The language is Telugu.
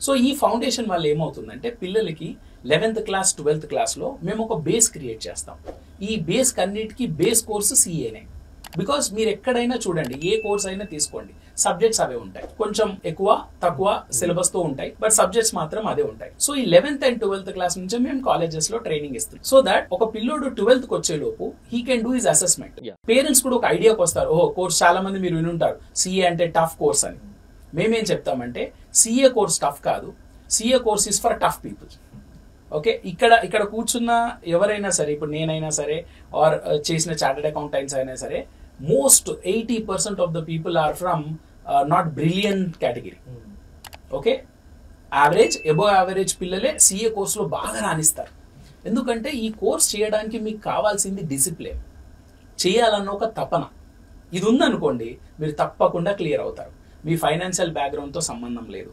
సో ఈ ఫౌండేషన్ వల్ల ఏమవుతుందంటే పిల్లలకి 11th క్లాస్ 12th క్లాస్లో మేము ఒక బేస్ క్రియేట్ చేస్తాం. ఈ బేస్ అన్నిటికీ బేస్ కోర్సు సిఏనే. బికాస్ మీరు ఎక్కడైనా చూడండి, ఏ కోర్స్ అయినా తీసుకోండి, సబ్జెక్ట్స్ అవే ఉంటాయి. కొంచెం ఎక్కువ తక్కువ సిలబస్ తో ఉంటాయి, బట్ సబ్జెక్ట్స్ మాత్రం అదే ఉంటాయి. సో ఈ 11th and 12th క్లాస్ నుంచి మేము కాలేజెస్ లో ట్రైనింగ్ ఇస్తాం. సో దట్ ఒక పిల్లోడు 12th కి వచ్చే లోపు he can do his assessment. Parents కూడా ఒక ఐడియాకి వస్తారు, ఓహో కోర్స్ చాలా మంది మీరు వినుంటారు సిఏ అంటే టఫ్ కోర్స్ అని. మేమేం చెప్తామంటే సిఏ కోర్స్ టఫ్ కాదు, CA course is for tough people. Okay, ఇక్కడ కూర్చున్న ఎవరైనా సరే, ఇప్పుడు నేనైనా సరే ఆర్ చేసిన చార్టెడ్ అకౌంటెంట్స్ అయినా సరే, most 80% of the people are from not brilliant category. Okay, average above average పిల్లలే సిఏ కోర్సులో బాగా రాణిస్తారు. ఎందుకంటే ఈ కోర్స్ చేయడానికి మీకు కావాల్సింది డిసిప్లిన్, చేయాలన్న ఒక తపన. ఇది ఉందనుకోండి, మీరు తప్పకుండా క్లియర్ అవుతారు. మీ ఫైనాన్షియల్ బ్యాక్గ్రౌండ్తో సంబంధం లేదు.